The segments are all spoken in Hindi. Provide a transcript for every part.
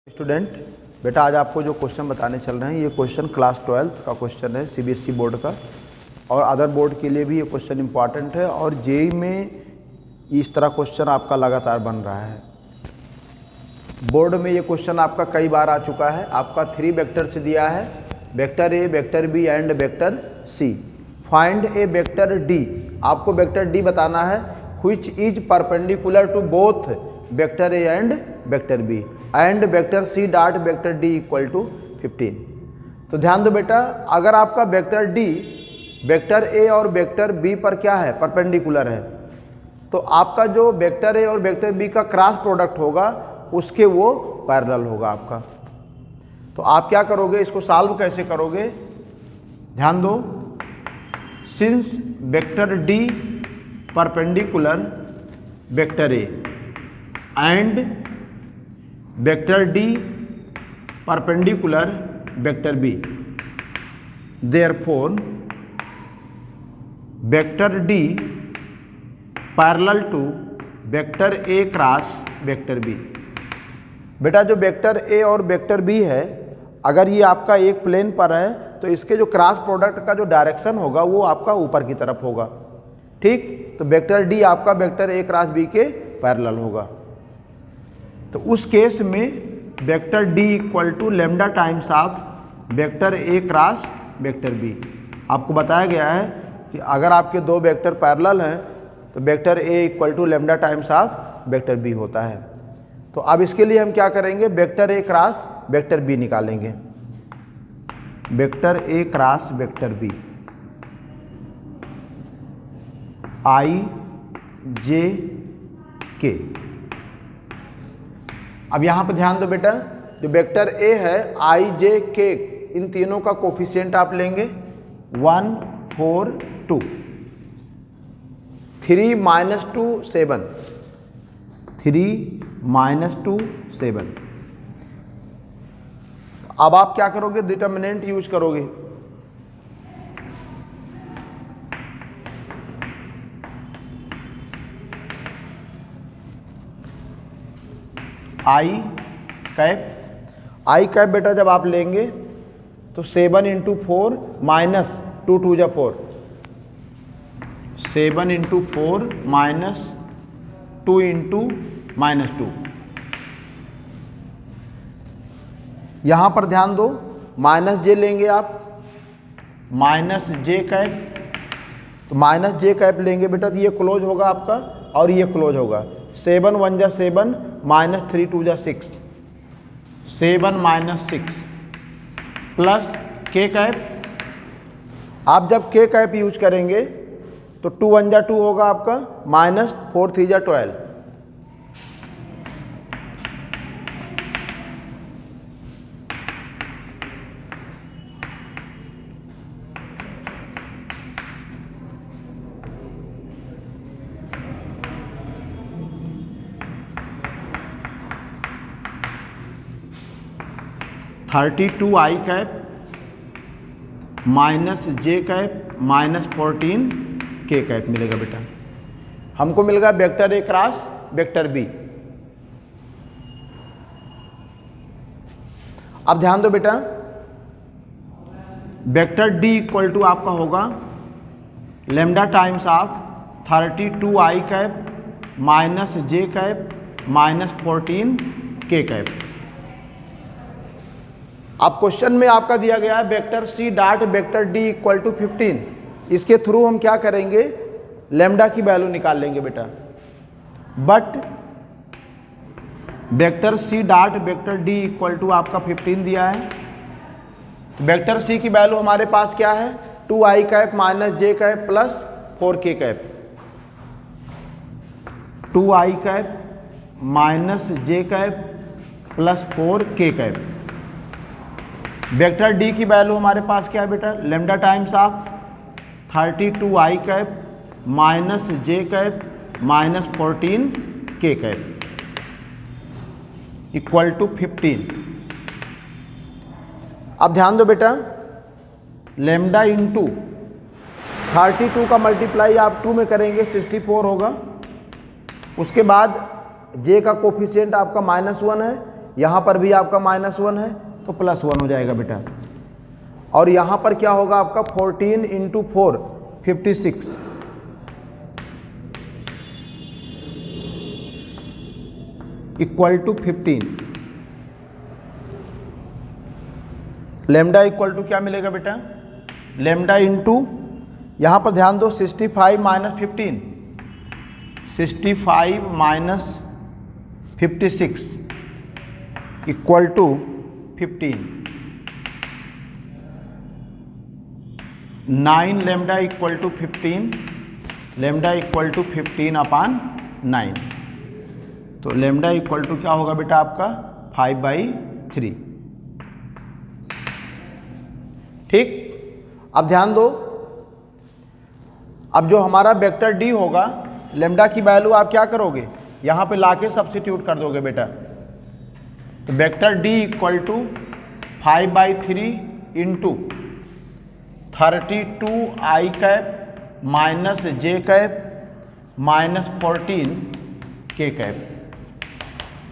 स्टूडेंट बेटा, आज आपको जो क्वेश्चन बताने चल रहे हैं ये क्वेश्चन क्लास 12th का क्वेश्चन है सीबीएसई बोर्ड का, और अदर बोर्ड के लिए भी ये क्वेश्चन इम्पॉर्टेंट है। और जेईई में इस तरह क्वेश्चन आपका लगातार बन रहा है। बोर्ड में ये क्वेश्चन आपका कई बार आ चुका है। आपका 3 वेक्टर्स दिया है, vector A, vector B and vector C. Find a vector D. आपको वेक्टर डी बताना है which is perpendicular to both vector A and vector B and vector C dot vector D equal to 15। तो ध्यान दो बेटा, अगर आपका वेक्टर डी वेक्टर ए और वेक्टर बी पर क्या है, परपेंडिकुलर है, तो आपका जो वेक्टर ए और वेक्टर बी का क्रॉस प्रोडक्ट होगा उसके वो पैरेलल होगा आपका। तो आप क्या करोगे, इसको सॉल्व कैसे करोगे, ध्यान दो। Since vector D perpendicular vector A and vector D perpendicular vector B, therefore vector D parallel to vector A cross vector B. बेटा जो वेक्टर ए और वेक्टर बी है, अगर ये आपका एक प्लेन पर है तो इसके जो क्रॉस प्रोडक्ट का जो डायरेक्शन होगा वो आपका ऊपर की तरफ होगा, ठीक। तो वेक्टर डी आपका वेक्टर ए क्रॉस बी के पैरेलल होगा। तो उस केस में vector D equal to lambda times of vector A cross vector B. आपको बताया गया है कि अगर आपके दो वेक्टर पैरेलल हैं तो vector A equal to lambda times of vector B होता है। तो अब इसके लिए हम क्या करेंगे, vector A cross vector B निकालेंगे। Vector A cross vector B, I J K. अब यहाँ पे ध्यान दो बेटा, जो वेक्टर ए है आई जे के, इन तीनों का कोफिशिएंट आप लेंगे 1 4 2, 3 - 2 7, 3 - 2 7। अब आप क्या करोगे, डिटर्मिनेंट यूज करोगे। आई कैप बेटा जब आप लेंगे तो 7 × 4 - 2 2 4, 7 × 4 - 2 × -2। यहाँ पर ध्यान दो, माइनस जे लेंगे आप, माइनस जे कैप। तो माइनस जे कैप लेंगे बेटा तो ये क्लोज होगा आपका और ये क्लोज होगा। 7 1 जा 7, -3 2 जा 6, 7 - 6 प्लस के कैप। आप जब के कैप यूज करेंगे तो 2 1 जा 2 होगा आपका, -4 3 जा 12, 32 I cap minus J cap minus 14 k cap मिलेगा बेटा। हमको मिलेगा vector A cross vector B. अब ध्यान दो बेटा, वेक्टर डी इक्वल टू आपका होगा lambda times of 32 I cap minus J cap minus 14 k cap. अब क्वेश्चन में आपका दिया गया है vector C dot vector D equal to 15। इसके थ्रू हम क्या करेंगे, लेमडा की वैल्यू निकाल लेंगे बेटा। But vector C dot vector D equal to आपका 15 दिया है। वेक्टर सी की वैल्यू हमारे पास क्या है, 2 आई cap minus J cap plus 4 के कैप, 2 आई cap minus J cap plus 4 के कैप। वेक्टर डी की वैल्यू हमारे पास क्या है बेटा, lambda times of 32 I cap minus J cap minus 14 k cap equal to 15। अब ध्यान दो बेटा, लेमडा इंटू 32 का मल्टीप्लाई आप 2 में करेंगे 64 होगा। उसके बाद जे का कोफिशिएंट आपका -1 है, यहाँ पर भी आपका -1 है तो +1 हो जाएगा बेटा। और यहाँ पर क्या होगा आपका 14 × 4 56 equal to 15। Lambda equal to क्या मिलेगा बेटा, लेमडा इंटू यहाँ पर ध्यान दो 65 - 15, 65 - 56 equal to 15। 9 lambda equal to 15, lambda equal to 15/9। तो लेमडा इक्वल टू क्या होगा बेटा आपका 5/3। ठीक, अब ध्यान दो, अब जो हमारा वेक्टर डी होगा, लेमडा की वैल्यू आप क्या करोगे, यहाँ पे लाके सब्स्टिट्यूट कर दोगे बेटा। तो vector D equal to 5/3 into 32i cap minus j cap minus 14 k cap.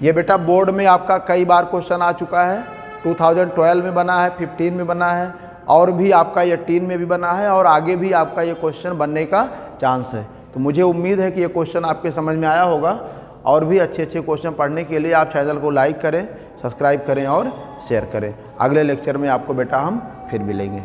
ये बेटा बोर्ड में आपका कई बार क्वेश्चन आ चुका है, 2012 में बना है, 15 में बना है, और भी आपका 18 में भी बना है, और आगे भी आपका ये क्वेश्चन बनने का चांस है। तो मुझे उम्मीद है कि ये क्वेश्चन आपके समझ में आया होगा। और भी अच्छे अच्छे क्वेश्चन पढ़ने के लिए आप चैनल को लाइक करें, सब्सक्राइब करें और शेयर करें। अगले लेक्चर में आपको बेटा हम फिर मिलेंगे।